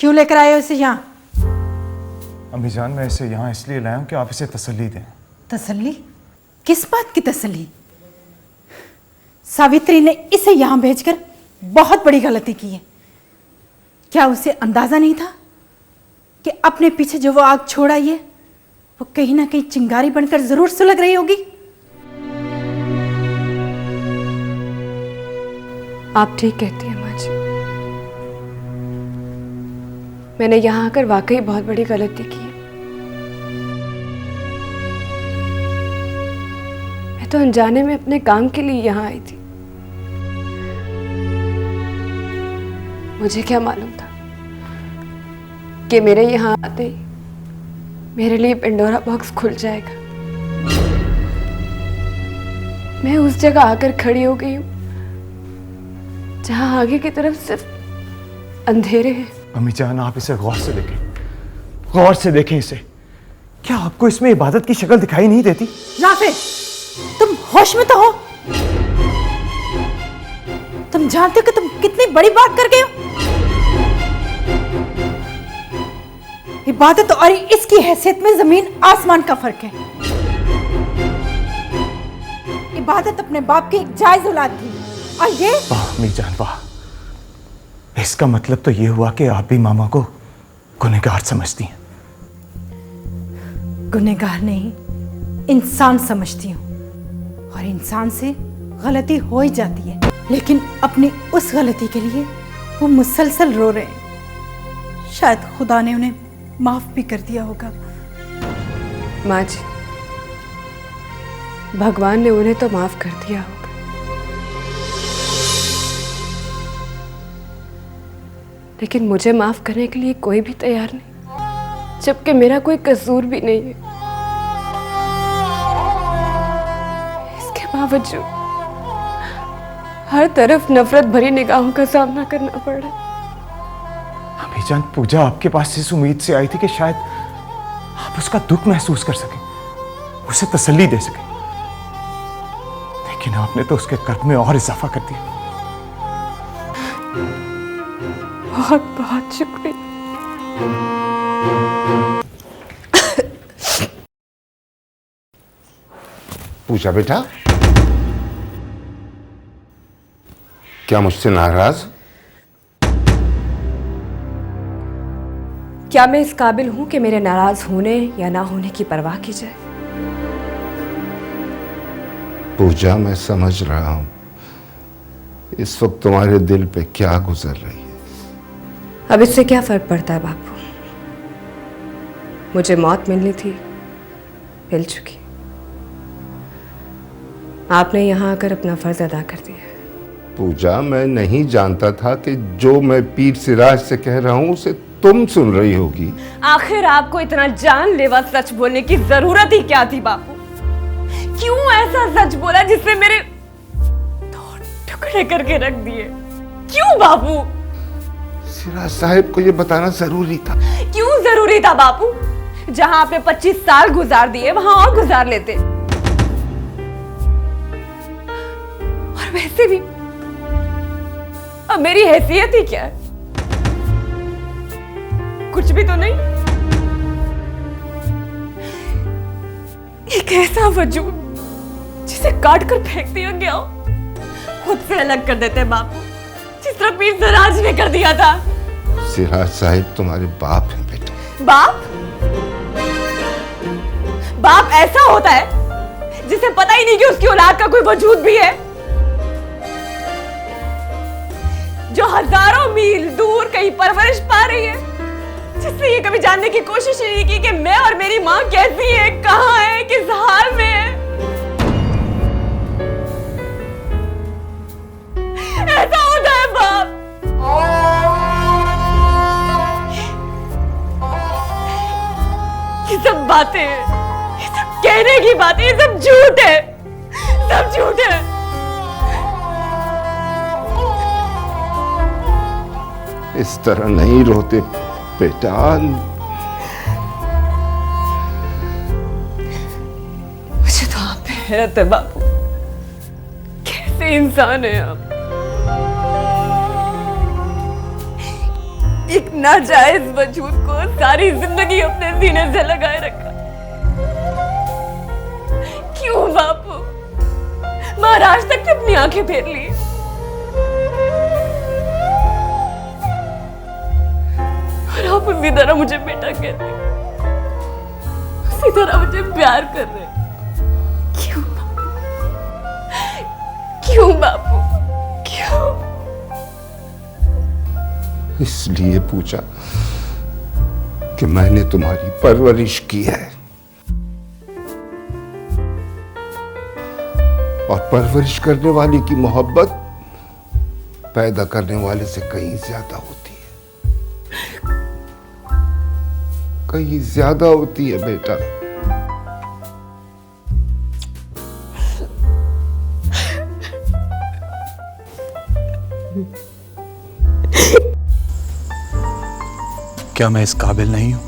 क्यों लेकर आए हो इसे यहाँ? अम्मी जान, मैं इसे यहाँ इसलिए लाया हूँ कि आप इसे तसल्ली दें। तसल्ली? किस बात की तसल्ली? सावित्री ने इसे यहाँ भेजकर बहुत बड़ी गलती की है। क्या उसे अंदाजा नहीं था कि अपने पीछे जो वो आग छोड़ आई है वो कहीं ना कहीं चिंगारी बनकर जरूर सुलग रही होगी? आप ठीक कहती हैं माँ जी। मैंने यहाँ आकर वाकई बहुत बड़ी गलती की है। मैं तो अनजाने में अपने काम के लिए यहाँ आई थी। मुझे क्या मालूम था कि मेरे यहाँ आते ही मेरे लिए पेंडोरा बॉक्स खुल जाएगा। मैं उस जगह आकर खड़ी हो गई हूँ जहां आगे की तरफ सिर्फ अंधेरे हैं। अम्मी जान, आप इसे गौर से देखें, गौर से देखें इसे। क्या आपको इसमें इबादत की शक्ल दिखाई नहीं देती? राफे, तुम होश में तो हो? तुम जानते हो कि तुम कितनी बड़ी बात कर गए हो? इबादत और इसकी हैसियत में जमीन आसमान का फर्क है। इबादत अपने बाप की एक जायज औलाद थी और ये वाह अम्मी जान वाह, इसका मतलब तो ये हुआ कि आप भी मामा को गुनहगार समझती हैं। गुनहगार नहीं, इंसान समझती हूँ। और इंसान से गलती हो ही जाती है, लेकिन अपनी उस गलती के लिए वो मुसलसल रो रहे हैं। शायद खुदा ने उन्हें माफ भी कर दिया होगा। माँ जी, भगवान ने उन्हें तो माफ कर दिया होगा, लेकिन मुझे माफ करने के लिए कोई भी तैयार नहीं, जबकि मेरा कोई कसूर भी नहीं है। इसके बावजूद हर तरफ नफरत भरी निगाहों का सामना करना पड़ रहा है। अम्मी जान, पूजा आपके पास इस उम्मीद से आई थी कि शायद आप उसका दुख महसूस कर सकें, उसे तसल्ली दे सकें, लेकिन आपने तो उसके कर्ब में और इजाफा कर दिया। बहुत बहुत शुक्रिया। पूजा बेटा, क्या मुझसे नाराज? क्या मैं इस काबिल हूं कि मेरे नाराज होने या ना होने की परवाह की जाए? पूजा, मैं समझ रहा हूं इस वक्त तुम्हारे दिल पे क्या गुजर रही है। अब इससे क्या फर्क पड़ता है बापू? मुझे मौत मिलनी थी, मिल चुकी। आपने यहाँ आकर अपना फर्ज अदा कर दिया। पूजा, मैं नहीं जानता था कि जो मैं पीर सिराज से कह रहा हूं उसे तुम सुन रही होगी। आखिर आपको इतना जानलेवा सच बोलने की जरूरत ही क्या थी बापू? क्यों ऐसा सच बोला जिससे मेरे दो टुकड़े करके रख दिए? क्यों बापू? सिराज साहिब को यह बताना जरूरी था। क्यों जरूरी था बापू? जहां आपने 25 साल गुजार दिए वहां और गुजार लेते। और वैसे भी अब मेरी हैसियत ही क्या है? कुछ भी तो नहीं। एक ऐसा वजूद जिसे काट कर फेंक दिया गया हो, खुद से अलग कर देते बापू, जिस तरह पीर सिराज ने कर दिया था। सिराज साहिब तुम्हारे बाप हैं बेटा। बाप? बाप ऐसा होता है जिसे पता ही नहीं कि उसकी औलाद का कोई वजूद भी है, जो हजारों मील दूर कहीं परवरिश पा रही है, जिसने ये कभी जानने की कोशिश नहीं की कि मैं और मेरी माँ कैसी है, कहाँ है, किस हाल में है। ऐसा होता है बाप। ये सब बातें, ये सब कहने की बातें, ये सब झूठ है, सब झूठ है। इस तरह नहीं रोते बेटा। मुझे तो आप पे हैरत है बापू, कैसे इंसान है आप? एक नाजायज वजूद को सारी जिंदगी अपने सीने से लगाए रखा। क्यों बापू? महाराज तक ने अपनी आंखें फेर ली। और आप उसी तरह मुझे बेटा कहते, उसी तरह मुझे प्यार कर रहे। क्यों बापू? क्यों बापू? क्यों? इसलिए पूछा कि मैंने तुम्हारी परवरिश की है, और परवरिश करने वाले की मोहब्बत पैदा करने वाले से कहीं ज्यादा होती है, कहीं ज्यादा होती है बेटा। क्या मैं इस काबिल नहीं हूं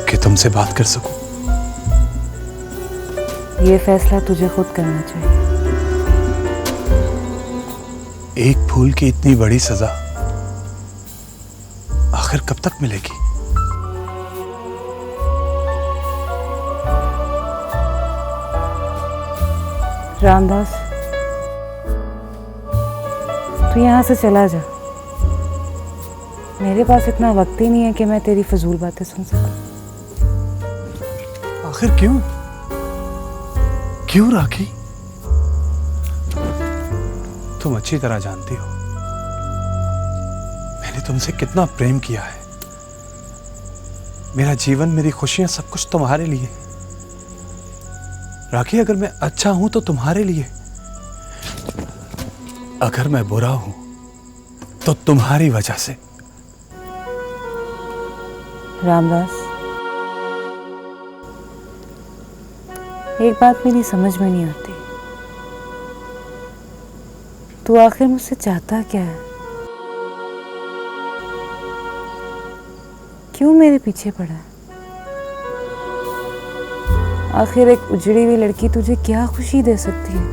कि तुमसे बात कर सकूं? ये फैसला तुझे खुद करना चाहिए। एक फूल की इतनी बड़ी सजा आखिर कब तक मिलेगी? रामदास, तू यहां से चला जा। मेरे पास इतना वक्त ही नहीं है कि मैं तेरी फजूल बातें सुन सकूं। आखिर क्यों? क्यों राखी? तुम अच्छी तरह जानती हो मैंने तुमसे कितना प्रेम किया है। मेरा जीवन, मेरी खुशियां, सब कुछ तुम्हारे लिए। राखी, अगर मैं अच्छा हूं तो तुम्हारे लिए, अगर मैं बुरा हूं तो तुम्हारी वजह से। रामदास, एक बात मेरी समझ में नहीं आती, तू आखिर मुझसे चाहता क्या है? क्यों मेरे पीछे पड़ा है? आखिर एक उजड़ी हुई लड़की तुझे क्या खुशी दे सकती है?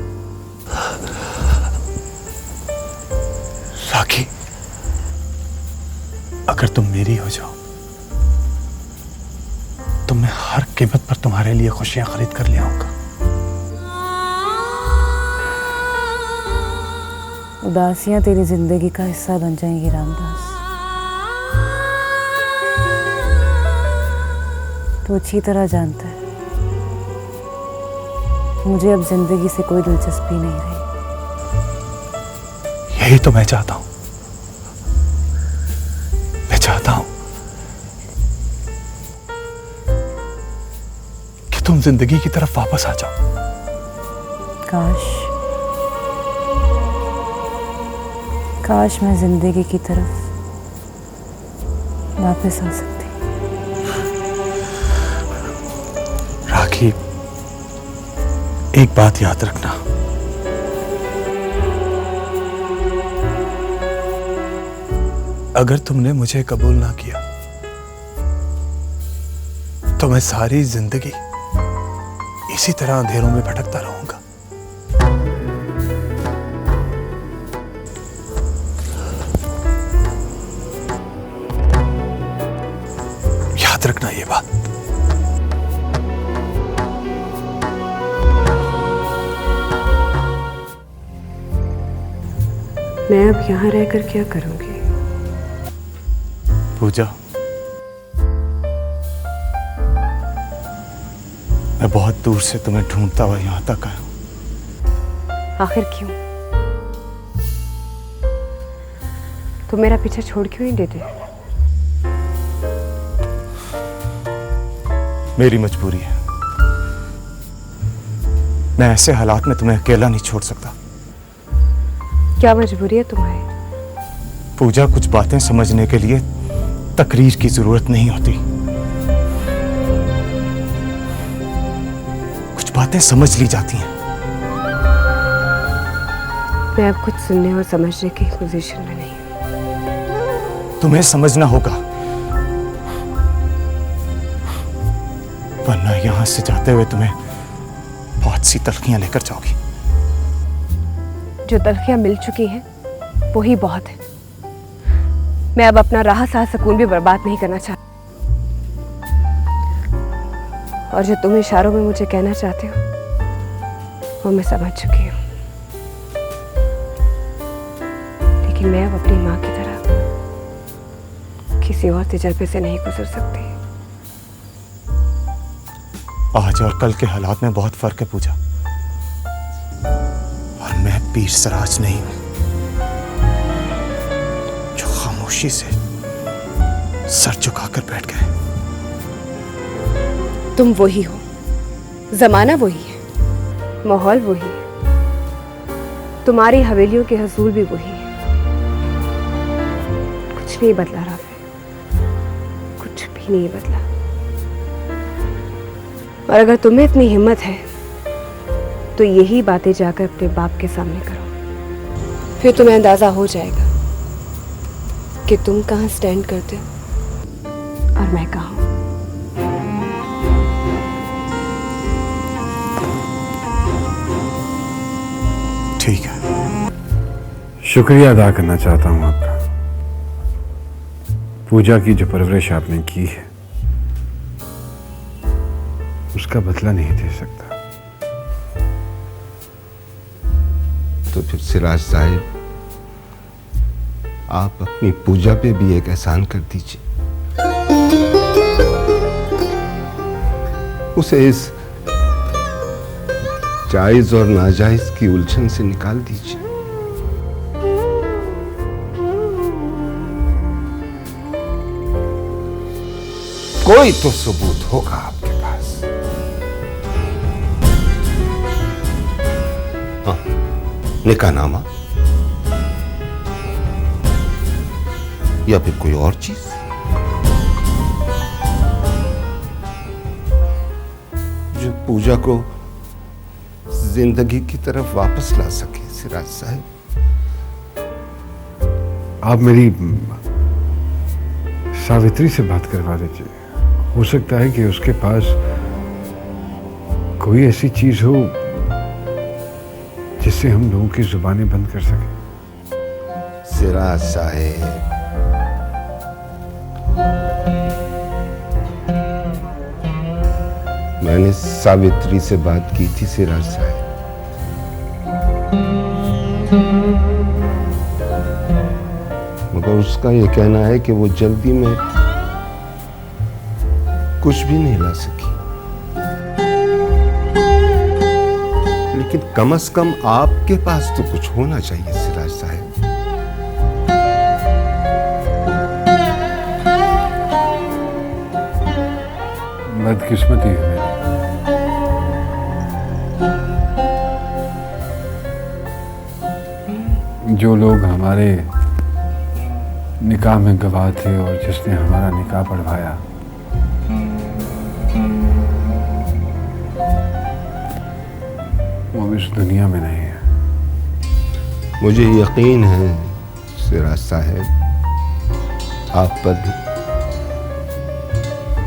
राखी, अगर तुम मेरी हो जाओ तो मैं हर कीमत पर तुम्हारे लिए खुशियां खरीद कर ले आऊंगा। उदासियां तेरी जिंदगी का हिस्सा बन जाएंगी रामदास। तू अच्छी तरह जानता है मुझे अब जिंदगी से कोई दिलचस्पी नहीं रही। यही तो मैं चाहता हूं। मैं चाहता हूं कि तुम जिंदगी की तरफ वापस आ जाओ। काश मैं जिंदगी की तरफ वापस आ सकती। राखी, एक बात याद रखना, अगर तुमने मुझे कबूल ना किया तो मैं सारी जिंदगी इसी तरह अंधेरों में भटकता रहूंगा। याद रखना ये बात। मैं अब यहाँ रहकर क्या करूंगी? पूजा, मैं बहुत दूर से तुम्हें ढूंढता हुआ यहां तक आया हूं। आखिर क्यों? तुम मेरा पीछा छोड़ क्यों नहीं देते? मेरी मजबूरी है। मैं ऐसे हालात में तुम्हें अकेला नहीं छोड़ सकता। क्या मजबूरी है तुम्हारी? पूजा, कुछ बातें समझने के लिए तकरीर की जरूरत नहीं होती। कुछ बातें समझ ली जाती हैं। मैं अब कुछ सुनने और समझने की पोजीशन में नहीं हूं। तुम्हें समझना होगा, वरना यहां से जाते हुए तुम्हें बहुत सी तलखियां लेकर जाओगी। जो तलखियां मिल चुकी हैं वही बहुत है। मैं अब अपना राह साह सुकून भी बर्बाद नहीं करना चाहती। और जो तुम इशारों में मुझे कहना चाहते हो वो मैं समझ चुकी हूँ। लेकिन मैं अब अपनी माँ की तरह किसी और तजर्बे से नहीं गुजर सकती। आज और कल के हालात में बहुत फर्क है पूजा। और मैं पीर सराज नहीं हूं जो खामोशी से सर झुकाकर बैठ गए। तुम वही हो, जमाना वही है, माहौल वही है, तुम्हारी हवेलियों के हसूल भी वही है। कुछ नहीं बदला राफे, कुछ भी नहीं बदला। और अगर तुम्हें इतनी हिम्मत है तो यही बातें जाकर अपने बाप के सामने करो, फिर तुम्हें अंदाजा हो जाएगा कि तुम कहाँ स्टैंड करते हो और मैं कहाँ हूं। ठीक है। शुक्रिया अदा करना चाहता हूं आपका। पूजा की जो परवरिश आपने की है उसका बदला नहीं दे सकता। तो फिर सिराज साहिब, आप अपनी पूजा पे भी एक एहसान कर दीजिए। उसे इस जायज और नाजायज की उलझन से निकाल दीजिए। कोई तो सबूत होगा आपके पास। हाँ, निकाहनामा या फिर कोई और चीज। जो पूजा को जिंदगी की तरफ वापस ला सके। सिराज साहब, आप मेरी सावित्री से बात करवा दीजिए। हो सकता है कि उसके पास कोई ऐसी चीज हो जिससे हम लोगों की जुबानें बंद कर सकें। सिराज साहब, मैंने सावित्री से बात की थी। सिराज साहब, मगर उसका यह कहना है कि वो जल्दी में कुछ भी नहीं ला सकी। लेकिन कम से कम आपके पास तो कुछ होना चाहिए सिराज साहब। बदकिस्मती है मेरी। जो लोग हमारे निकाह में गवाह थे और जिसने हमारा निकाह पढ़वाया, वो इस दुनिया में नहीं है। मुझे यकीन है सिराज साहब, आप पर भी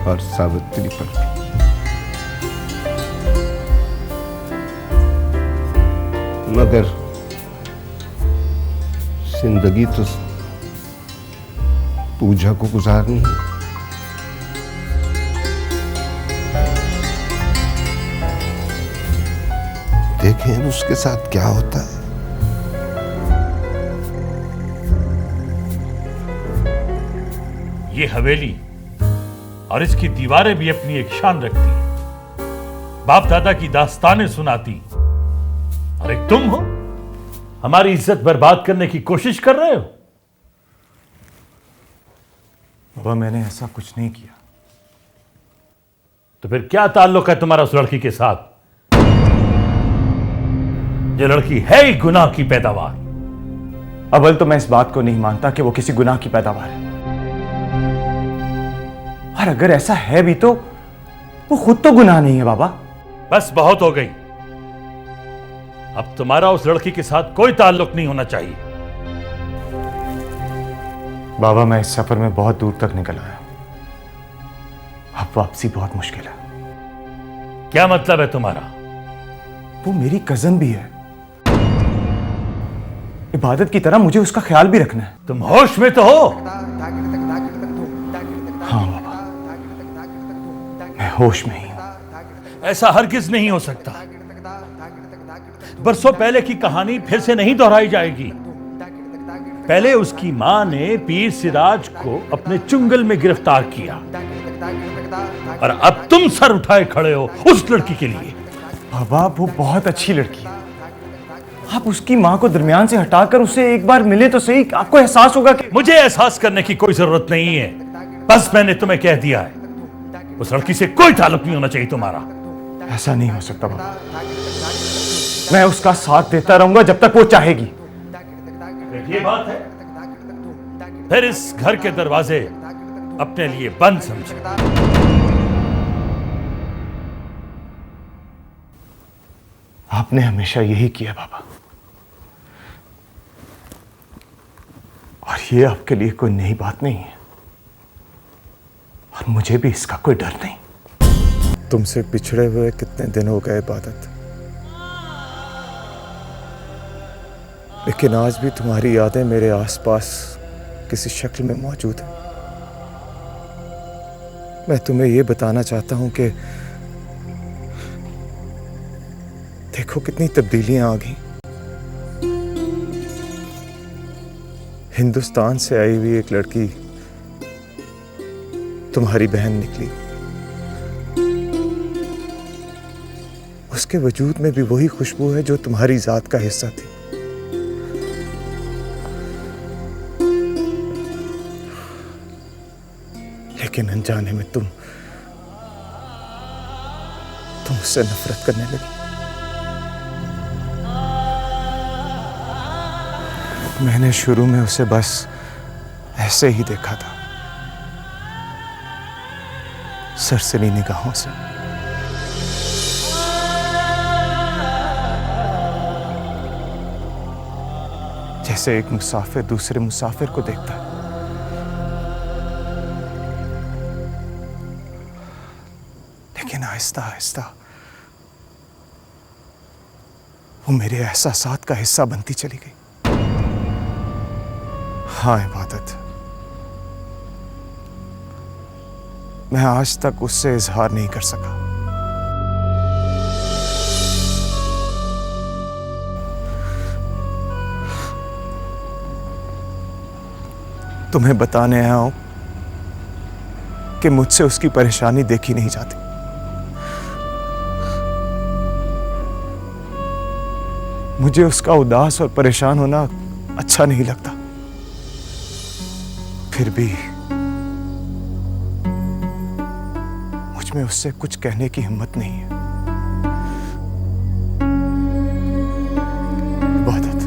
और सावित्री पर भी। मगर जिंदगी तो पूजा को गुजारनी है। देखें उसके साथ क्या होता है। ये हवेली और इसकी दीवारें भी अपनी एक शान रखती हैं, बाप दादा की दास्तानें सुनाती, और एक तुम हो हमारी इज्जत बर्बाद करने की कोशिश कर रहे हो। बाबा, मैंने ऐसा कुछ नहीं किया। तो फिर क्या ताल्लुक है तुम्हारा उस लड़की के साथ? ये लड़की है ही गुनाह की पैदावार। अव्वल तो मैं इस बात को नहीं मानता कि वो किसी गुनाह की पैदावार है, और अगर ऐसा है भी तो वो खुद तो गुनाह नहीं है बाबा। बस बहुत हो गई, अब तुम्हारा उस लड़की के साथ कोई ताल्लुक नहीं होना चाहिए। बाबा, मैं इस सफर में बहुत दूर तक निकल आया, अब वापसी बहुत मुश्किल है। क्या मतलब है तुम्हारा? वो मेरी कजन भी है, इबादत की तरह मुझे उसका ख्याल भी रखना है। तुम होश में तो हो? हाँ बाबा, मैं होश में ही हूं। ऐसा हरगिज नहीं हो सकता। बरसों पहले की कहानी फिर से नहीं दोहराई जाएगी। पहले उसकी मां ने पीर सिराज को अपने चुंगल में गिरफ्तार किया और अब तुम सर उठाए खड़े हो उस लड़की के लिए। बाबा, वो बहुत अच्छी लड़की है। आप उसकी मां को दरमियान से हटाकर उसे एक बार मिले तो सही, आपको एहसास होगा कि मुझे एहसास करने की कोई जरूरत नहीं है। बस मैंने तुम्हें कह दिया है, उस लड़की से कोई ताल्लुक नहीं होना चाहिए तुम्हारा। ऐसा नहीं हो सकता बाबा। मैं उसका साथ देता रहूंगा जब तक वो चाहेगी। ये बात है, फिर इस घर के दरवाजे अपने लिए बंद समझे। आपने हमेशा यही किया बाबा, और ये आपके लिए कोई नई बात नहीं है, और मुझे भी इसका कोई डर नहीं। तुमसे पिछड़े हुए कितने दिन हो गए इबादत, लेकिन आज भी तुम्हारी यादें मेरे आसपास किसी शक्ल में मौजूद है। मैं तुम्हें यह बताना चाहता हूं कि देखो कितनी तब्दीलियां आ गई। हिंदुस्तान से आई हुई एक लड़की तुम्हारी बहन निकली, उसके वजूद में भी वही खुशबू है जो तुम्हारी जात का हिस्सा थी। लेकिन अनजाने में तुम उससे नफरत करने लगी। मैंने शुरू में उसे बस ऐसे ही देखा था, सरसरी निगाहों से। जैसे एक मुसाफिर दूसरे मुसाफिर को देखता है। लेकिन आहिस्ता आहिस्ता वो मेरे एहसासात का हिस्सा बनती चली गई। हाँ इबादत, मैं आज तक उससे इजहार नहीं कर सका। तुम्हें बताने आया हूं कि मुझसे उसकी परेशानी देखी नहीं जाती। मुझे उसका उदास और परेशान होना अच्छा नहीं लगता। फिर भी मुझ में उससे कुछ कहने की हिम्मत नहीं है। इबादत,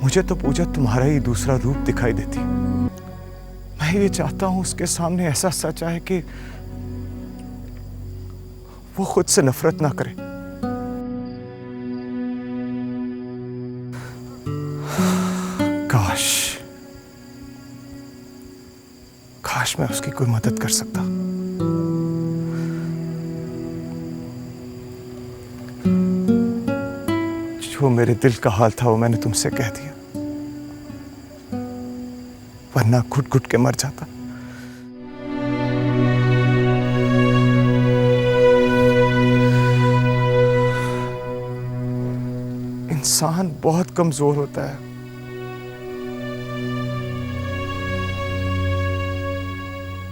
मुझे तो पूजा तुम्हारा ही दूसरा रूप दिखाई देती। मैं ये चाहता हूं उसके सामने ऐसा सच आए कि वो खुद से नफरत ना करे। काश मैं उसकी कोई मदद कर सकता। जो मेरे दिल का हाल था वो मैंने तुमसे कह दिया, वरना घुट घुट के मर जाता। इंसान बहुत कमजोर होता है,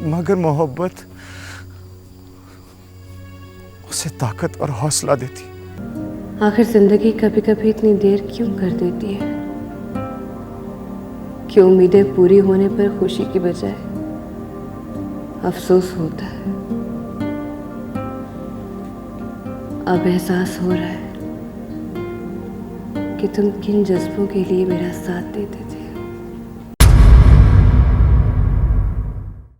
मगर मोहब्बत उसे ताकत और हौसला देती। आखिर जिंदगी कभी कभी इतनी देर क्यों कर देती है कि उम्मीदें पूरी होने पर खुशी की बजाय अफसोस होता है। अब एहसास हो रहा है कि तुम किन जज्बों के लिए मेरा साथ देते थे।